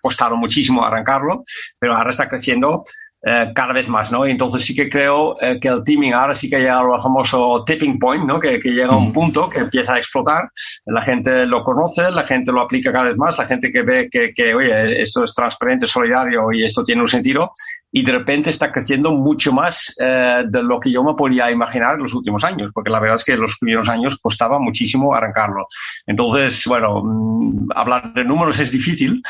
costado muchísimo arrancarlo, pero ahora está creciendo cada vez más, ¿no? Y entonces sí que creo que el teaming ahora sí que llega al famoso tipping point, ¿no? Que llega a un punto que empieza a explotar, la gente lo conoce, la gente lo aplica cada vez más, la gente que ve que oye, esto es transparente, solidario y esto tiene un sentido, y de repente está creciendo mucho más de lo que yo me podía imaginar en los últimos años, porque la verdad es que los primeros años costaba muchísimo arrancarlo. Entonces, bueno, hablar de números es difícil,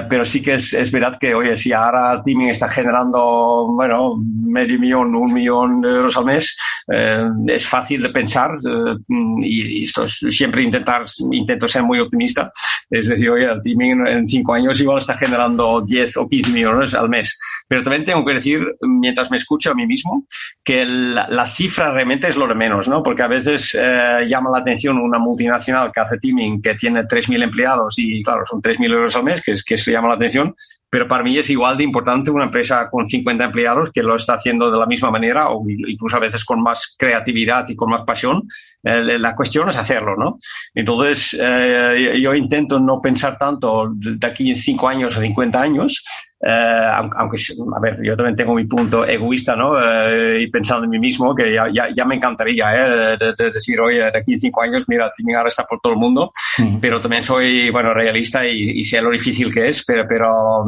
pero sí que es verdad que, oye, si ahora el teaming está generando, bueno, $500,000, $1 millón de al mes, es fácil de pensar, y esto es siempre intento ser muy optimista, es decir, oye, el teaming en 5 años igual está generando 10 o 15 millones al mes, pero también tengo que decir, mientras me escucho a mí mismo, que la cifra realmente es lo de menos, ¿no? Porque a veces llama la atención una multinacional que hace teaming, que tiene 3.000 empleados y, claro, son 3.000 euros al mes, que eso llama la atención. Pero para mí es igual de importante una empresa con 50 empleados que lo está haciendo de la misma manera o incluso a veces con más creatividad y con más pasión. La cuestión es hacerlo, ¿no? Entonces, yo intento no pensar tanto de aquí en 5 años o 50 años, aunque, a ver, yo también tengo mi punto egoísta, ¿no? Y pensando en mí mismo, que ya me encantaría, de decir, oye, de aquí en 5 años, mira, teaming ahora está por todo el mundo, pero también soy, bueno, realista y sé lo difícil que es, pero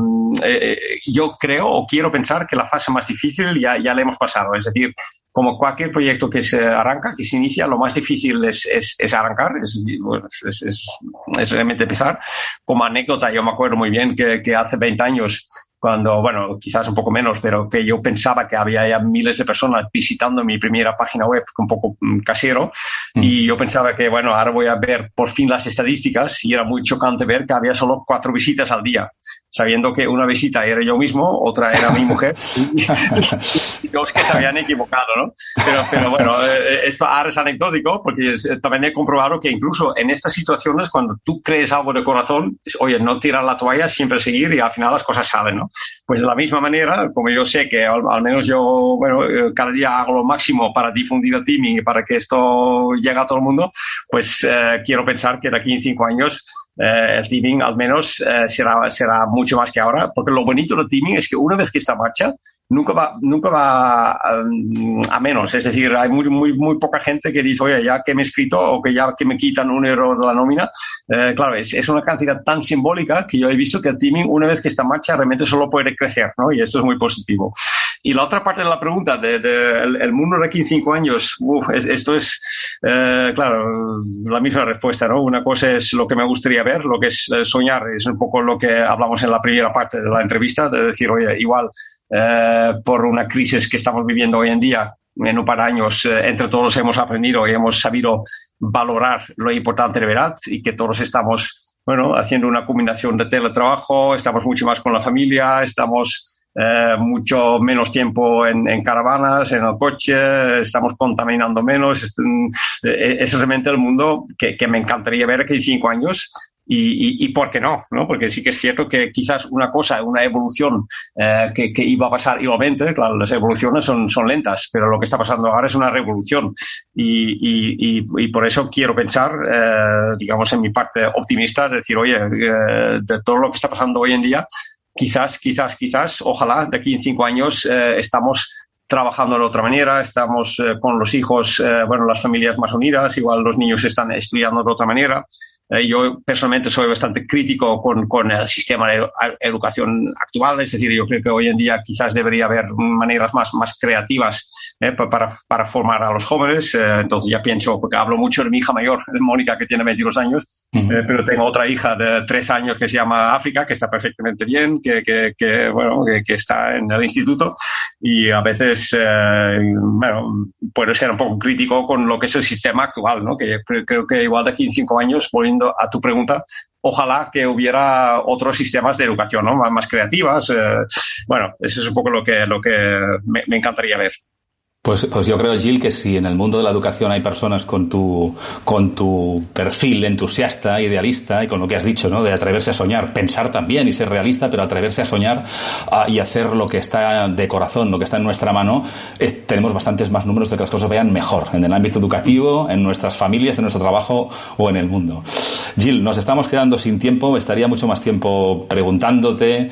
yo creo o quiero pensar que la fase más difícil ya la hemos pasado, es decir, como cualquier proyecto que se arranca, que se inicia, lo más difícil es arrancar, es realmente empezar. Como anécdota, yo me acuerdo muy bien que hace 20 años, cuando, bueno, quizás un poco menos, pero que yo pensaba que había ya miles de personas visitando mi primera página web, un poco casero, y yo pensaba que, bueno, ahora voy a ver por fin las estadísticas, y era muy chocante ver que había solo 4 visitas al día, sabiendo que una visita era yo mismo, otra era mi mujer, y 2 que se habían equivocado, ¿no? Pero bueno, esto ahora es anecdótico, porque también he comprobado que incluso en estas situaciones, cuando tú crees algo de corazón, oye, no tirar la toalla, siempre seguir, y al final las cosas salen, ¿no? Pues de la misma manera, como yo sé que al menos yo, bueno, cada día hago lo máximo para difundir el teaming y para que esto llegue a todo el mundo, pues quiero pensar que de aquí en 5 años el teaming al menos será mucho más que ahora, porque lo bonito del teaming es que una vez que está en marcha, nunca va a menos. Es decir, hay muy poca gente que dice, oye, ya que me he escrito o que ya que me quitan un euro de la nómina. Claro, es una cantidad tan simbólica que yo he visto que el teaming, una vez que está en marcha, realmente solo puede crecer, ¿no? Y esto es muy positivo. Y la otra parte de la pregunta, el mundo de aquí en 5 años, esto es, claro, la misma respuesta, ¿no? Una cosa es lo que me gustaría ver, lo que es soñar, es un poco lo que hablamos en la primera parte de la entrevista, de decir, oye, igual, por una crisis que estamos viviendo hoy en día, en un par de años, entre todos hemos aprendido y hemos sabido valorar lo importante de verdad, y que todos estamos, bueno, haciendo una combinación de teletrabajo, estamos mucho más con la familia, estamos mucho menos tiempo en caravanas, en el coche, estamos contaminando menos. Es realmente el mundo que me encantaría ver aquí en 5 años. Y ¿por qué no? Porque sí que es cierto que quizás una evolución que iba a pasar igualmente, claro, las evoluciones son lentas, pero lo que está pasando ahora es una revolución. Y por eso quiero pensar, digamos, en mi parte optimista, decir, oye, de todo lo que está pasando hoy en día, quizás, ojalá, de aquí en 5 años estamos trabajando de otra manera, estamos con los hijos, bueno, las familias más unidas, igual los niños están estudiando de otra manera. Yo personalmente soy bastante crítico con el sistema de educación actual, es decir, yo creo que hoy en día quizás debería haber maneras más creativas para formar a los jóvenes. Entonces ya pienso, porque hablo mucho de mi hija mayor, Mónica, que tiene 22 años, pero tengo otra hija de 3 años que se llama África, que está perfectamente bien, que está en el instituto, y a veces, bueno, puedo ser un poco crítico con lo que es el sistema actual, ¿no? Que creo que igual de aquí en 5 años, volviendo a tu pregunta, ojalá que hubiera otros sistemas de educación, ¿no? Más creativas. Bueno, eso es un poco lo que me encantaría ver. Pues yo creo, Gil, que si en el mundo de la educación hay personas con tu perfil entusiasta, idealista, y con lo que has dicho, ¿no? De atreverse a soñar, pensar también y ser realista, pero atreverse a soñar y hacer lo que está de corazón, lo que está en nuestra mano, tenemos bastantes más números de que las cosas vayan mejor en el ámbito educativo, en nuestras familias, en nuestro trabajo o en el mundo. Gil, nos estamos quedando sin tiempo, estaría mucho más tiempo preguntándote,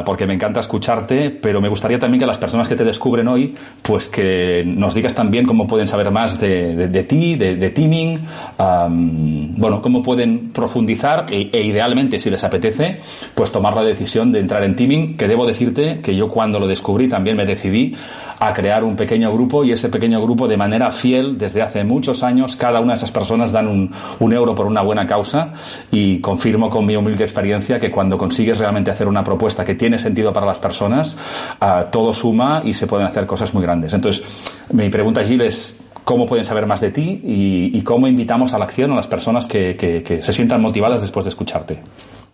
porque me encanta escucharte, pero me gustaría también que las personas que te descubren hoy, pues que nos digas también cómo pueden saber más de ti, de teaming, bueno, cómo pueden profundizar e idealmente, si les apetece, pues tomar la decisión de entrar en teaming, que debo decirte que yo cuando lo descubrí también me decidí a crear un pequeño grupo, y ese pequeño grupo de manera fiel desde hace muchos años, cada una de esas personas dan un euro por una buena causa, y confirmo con mi humilde experiencia que cuando consigues realmente hacer una propuesta que tiene sentido para las personas, todo suma y se pueden hacer cosas muy grandes. Entonces, mi pregunta, Gil, es cómo pueden saber más de ti y cómo invitamos a la acción a las personas que se sientan motivadas después de escucharte.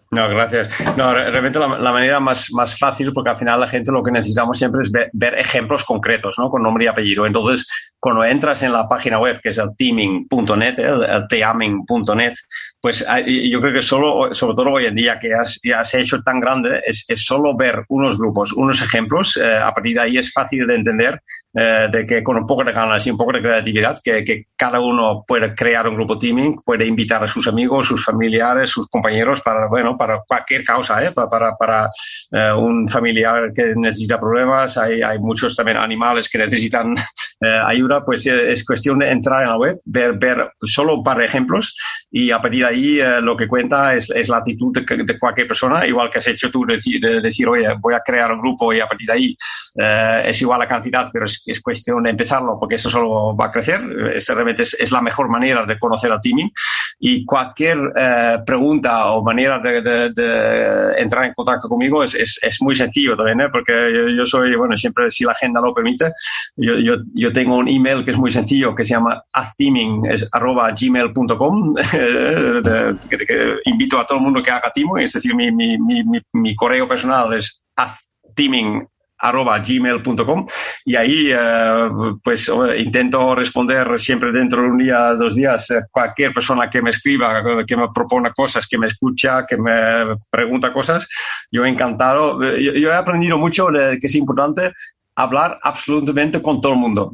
No, gracias. No, realmente la manera más fácil, porque al final la gente lo que necesitamos siempre es ver ejemplos concretos, ¿no? Con nombre y apellido. Entonces, cuando entras en la página web, que es el teaming.net, el teaming.net, pues yo creo que sobre todo hoy en día que ya se ha hecho tan grande, es solo ver unos grupos, unos ejemplos. A partir de ahí es fácil de entender de que con un poco de ganas y un poco de creatividad, que cada uno puede crear un grupo teaming, puede invitar a sus amigos, sus familiares, sus compañeros para cualquier causa, para un familiar que necesita problemas. Hay muchos también animales que necesitan ayuda. ayuda, pues es cuestión de entrar en la web, ver solo un par de ejemplos y a partir de ahí lo que cuenta es la actitud de cualquier persona, igual que has hecho tú, de decir, oye, voy a crear un grupo y a partir de ahí es igual la cantidad, pero es cuestión de empezarlo porque eso solo va a crecer. Realmente es la mejor manera de conocer a Teaming y cualquier pregunta o manera de entrar en contacto conmigo es muy sencillo también, porque yo soy, bueno, siempre si la agenda lo permite, yo tengo un email que es muy sencillo que se llama azteaming@gmail.com que invito a todo el mundo que haga Teaming, es decir, mi correo personal es azteaming@gmail.com y ahí pues intento responder siempre dentro de un día, 2 días, cualquier persona que me escriba, que me propone cosas, que me escucha, que me pregunta cosas, yo encantado. Yo he aprendido mucho de que es importante hablar absolutamente con todo el mundo,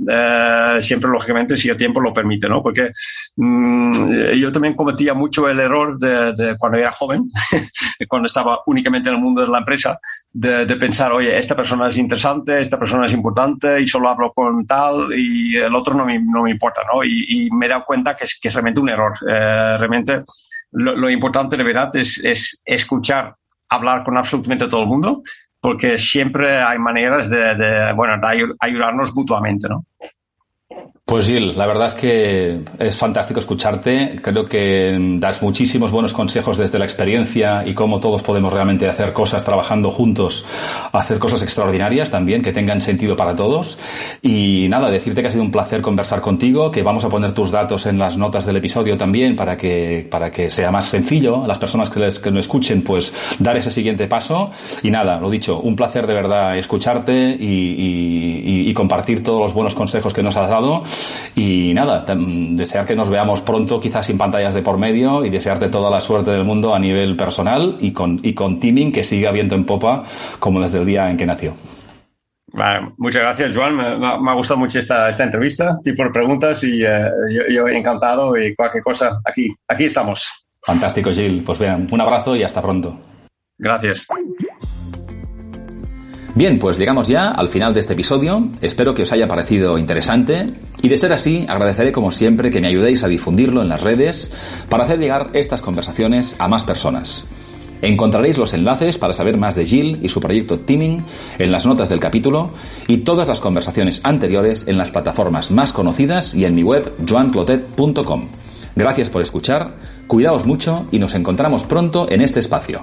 siempre lógicamente si el tiempo lo permite, ¿no? Porque yo también cometía mucho el error de cuando era joven, cuando estaba únicamente en el mundo de la empresa, de pensar, oye, esta persona es interesante, esta persona es importante y solo hablo con tal y el otro no me importa, ¿no? Y me he dado cuenta que es realmente un error. Realmente lo importante de verdad es escuchar, hablar con absolutamente todo el mundo, porque siempre hay maneras de ayudarnos mutuamente, ¿no? Pues Gil, la verdad es que es fantástico escucharte. Creo que das muchísimos buenos consejos desde la experiencia y cómo todos podemos realmente hacer cosas trabajando juntos, hacer cosas extraordinarias también que tengan sentido para todos. Y nada, decirte que ha sido un placer conversar contigo, que vamos a poner tus datos en las notas del episodio también para que sea más sencillo a las personas que lo escuchen, pues dar ese siguiente paso. Y nada, lo dicho, un placer de verdad escucharte y compartir todos los buenos consejos que nos has dado. Y nada, desear que nos veamos pronto, quizás sin pantallas de por medio, y desearte toda la suerte del mundo a nivel personal y con Teaming, que siga viento en popa como desde el día en que nació. Vale, muchas gracias, Joan. Me ha gustado mucho esta entrevista, tipo de preguntas y yo encantado y cualquier cosa, aquí estamos. Fantástico, Gil. Pues vean, un abrazo y hasta pronto. Gracias. Bien, pues llegamos ya al final de este episodio. Espero que os haya parecido interesante y de ser así, agradeceré como siempre que me ayudéis a difundirlo en las redes para hacer llegar estas conversaciones a más personas. Encontraréis los enlaces para saber más de Gil y su proyecto Teaming en las notas del capítulo y todas las conversaciones anteriores en las plataformas más conocidas y en mi web joanclotet.com. Gracias por escuchar, cuidaos mucho y nos encontramos pronto en este espacio.